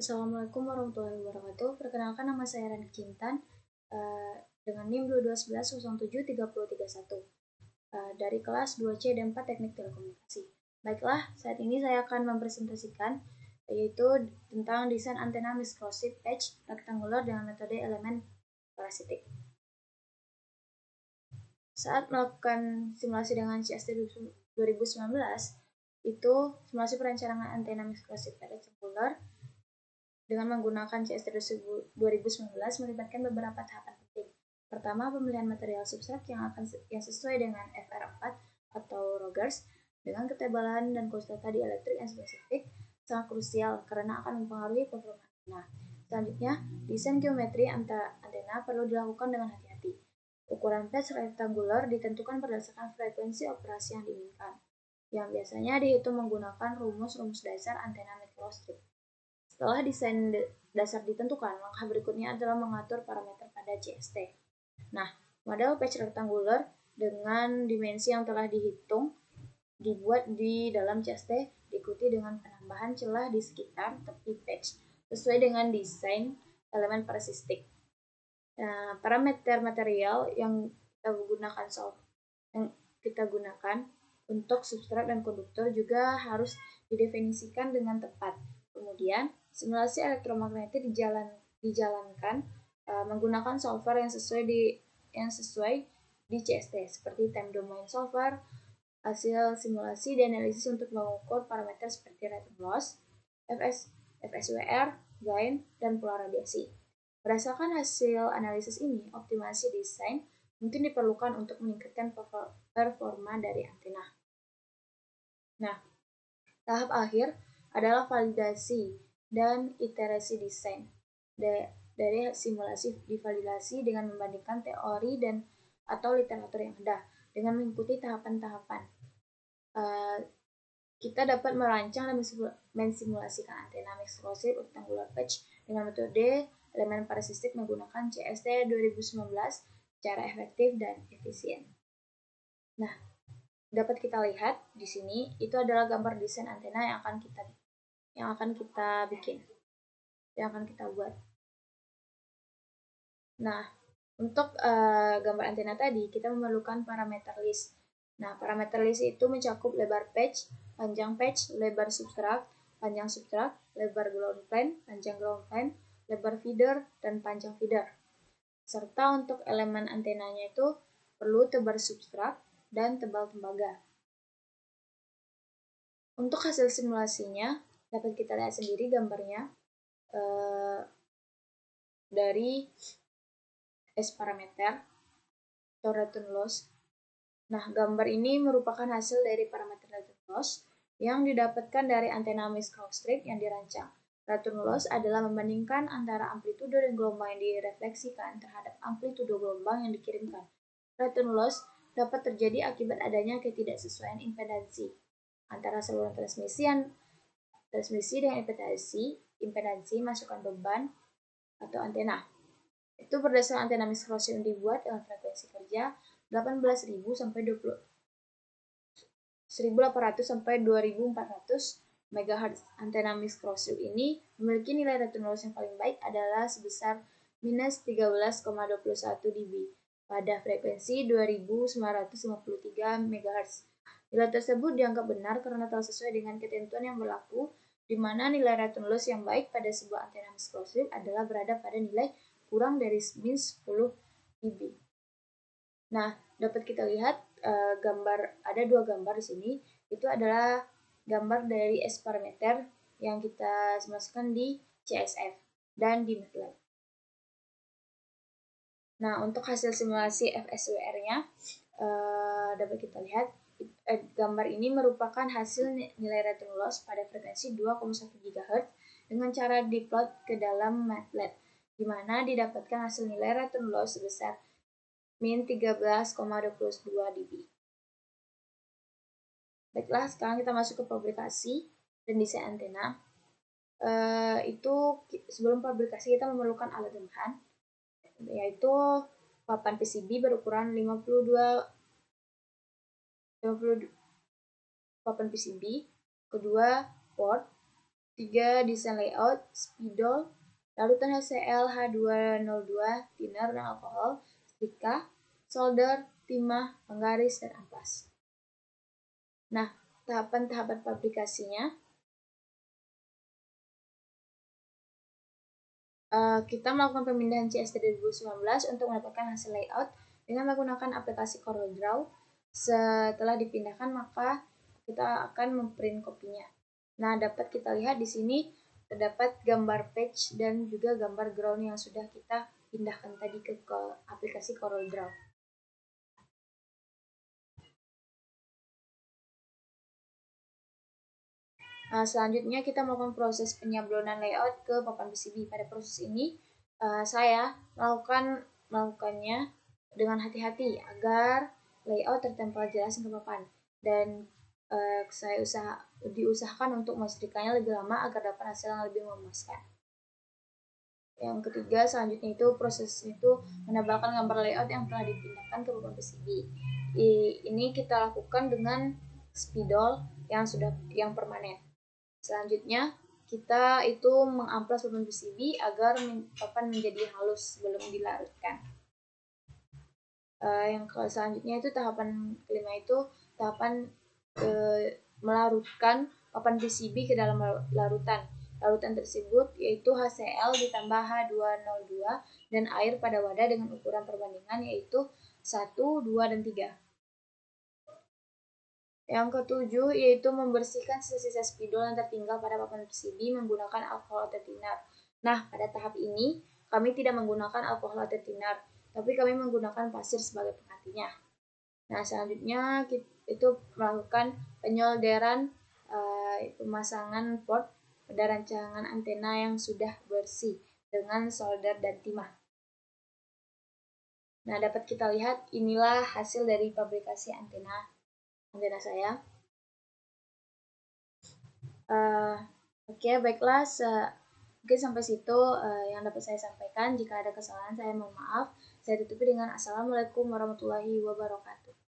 Assalamualaikum warahmatullahi wabarakatuh. Perkenalkan, nama saya Rani Cintan dengan NIM 2211073031 dari kelas 2C dan 4 Teknik Telekomunikasi. Baiklah, saat ini saya akan mempresentasikan yaitu tentang desain antena misclosive edge rectangular dengan metode elemen parasitik. Saat melakukan simulasi dengan CST 2019, itu simulasi perencanaan antena misclosive edge rectangular dengan menggunakan CST 2019 melibatkan beberapa tahapan penting. Pertama, pemilihan material substrat yang sesuai dengan FR4 atau Rogers dengan ketebalan dan konstanta dielektrik yang spesifik sangat krusial karena akan mempengaruhi performa antena. Selanjutnya, desain geometri antena perlu dilakukan dengan hati-hati. Ukuran patch rektangular ditentukan berdasarkan frekuensi operasi yang diinginkan, yang biasanya dihitung menggunakan rumus-rumus dasar antena microstrip. Setelah desain dasar ditentukan, langkah berikutnya adalah mengatur parameter pada CST. Nah, model patch rectangular dengan dimensi yang telah dihitung dibuat di dalam CST diikuti dengan penambahan celah di sekitar tepi patch sesuai dengan desain elemen parasitik. Nah, parameter material yang kita gunakan untuk substrat dan konduktor juga harus didefinisikan dengan tepat. Kemudian, simulasi elektromagnetik dijalankan menggunakan solver yang sesuai di CST seperti time domain solver. Hasil simulasi dan analisis untuk mengukur parameter seperti return loss, FSWR, gain, dan pola radiasi. Berdasarkan hasil analisis ini, optimasi desain mungkin diperlukan untuk meningkatkan performa dari antena. Nah, tahap akhir adalah validasi dan iterasi desain. Dari simulasi divalidasi dengan membandingkan teori atau literatur yang ada dengan mengikuti tahapan-tahapan. Kita dapat merancang dan mensimulasikan antena misclosive rectangular patch dengan metode elemen parasitik menggunakan CST 2019 secara efektif dan efisien. Nah, dapat kita lihat di sini itu adalah gambar desain antena yang akan kita bikin, yang akan kita buat. Nah, untuk gambar antena tadi kita memerlukan parameter list. Nah, parameter list itu mencakup lebar patch, panjang patch, lebar substrat, panjang substrat, lebar ground plane, panjang ground plane, lebar feeder, dan panjang feeder. Serta untuk elemen antenanya itu perlu tebar substrat dan tebal tembaga. Untuk hasil simulasinya dapat kita lihat sendiri gambarnya dari S parameter atau return loss. Nah, gambar ini merupakan hasil dari parameter return loss yang didapatkan dari antena misclosive yang dirancang. Return loss adalah membandingkan antara amplitudo dan gelombang yang direfleksikan terhadap amplitudo gelombang yang dikirimkan. Return loss dapat terjadi akibat adanya ketidaksesuaian impedansi antara saluran transmisi dan impedansi masukan beban atau antena. Itu berdasarkan antena misclosive yang dibuat dengan frekuensi kerja 18.000 sampai 1.800 sampai 2.400 MHz. Antena misclosive ini memiliki nilai return loss yang paling baik adalah sebesar minus 13,21 dB pada frekuensi 2.953 MHz. Nilai tersebut dianggap benar karena telah sesuai dengan ketentuan yang berlaku, di mana nilai return loss yang baik pada sebuah antena misclosive adalah berada pada nilai kurang dari min 10 dB. Nah, dapat kita lihat ada dua gambar di sini. Itu adalah gambar dari S parameter yang kita masukkan di CSF dan di MATLAB. Nah, untuk hasil simulasi FSWR-nya dapat kita lihat gambar ini merupakan hasil nilai return loss pada frekuensi 2,1 GHz dengan cara diplot ke dalam MATLAB, di mana didapatkan hasil nilai return loss sebesar min 13,22 dB. Baiklah, sekarang kita masuk ke fabrikasi dan desain antena. Sebelum fabrikasi kita memerlukan alat tambahan, yaitu papan PCB berukuran 52 papan PCB, kedua port, 3. Desain layout, spidol, larutan HCl, H202, thinner dan alkohol, setrika, solder, timah, penggaris, dan amplas. Nah, tahapan-tahapan fabrikasinya, kita melakukan pemindahan CST 2019 untuk mendapatkan hasil layout dengan menggunakan aplikasi CorelDRAW. Setelah dipindahkan, maka kita akan memprint kopinya. Nah, dapat kita lihat di sini terdapat gambar page dan juga gambar ground yang sudah kita pindahkan tadi ke aplikasi CorelDRAW. Nah, selanjutnya kita melakukan proses penyablonan layout ke papan PCB. Pada proses ini, saya melakukannya dengan hati-hati agar layout tertempel jelas ke papan, dan saya diusahakan untuk menyetrikanya lebih lama agar dapat hasil yang lebih memuaskan. Yang ketiga, selanjutnya itu proses itu menebalkan gambar layout yang telah dipindahkan ke papan PCB. Ini kita lakukan dengan spidol yang permanen. Selanjutnya, kita itu mengamplas papan PCB agar papan menjadi halus sebelum dilarutkan. Yang selanjutnya itu tahapan kelima itu tahapan melarutkan papan PCB ke dalam larutan. Larutan tersebut yaitu HCl ditambah H202 dan air pada wadah dengan ukuran perbandingan yaitu 1, 2, dan 3. Yang ketujuh yaitu membersihkan sisa-sisa spidol yang tertinggal pada papan PCB menggunakan alkohol atau thinner. Nah, pada tahap ini kami tidak menggunakan alkohol atau thinner, tapi kami menggunakan pasir sebagai penggantinya. Nah, selanjutnya itu melakukan penyolderan pemasangan port pada rancangan antena yang sudah bersih dengan solder dan timah. Nah, dapat kita lihat inilah hasil dari fabrikasi antena saya. Oke, baiklah. Mungkin sampai situ yang dapat saya sampaikan. Jika ada kesalahan, saya mohon maaf. Saya tutupi dengan Assalamualaikum warahmatullahi wabarakatuh.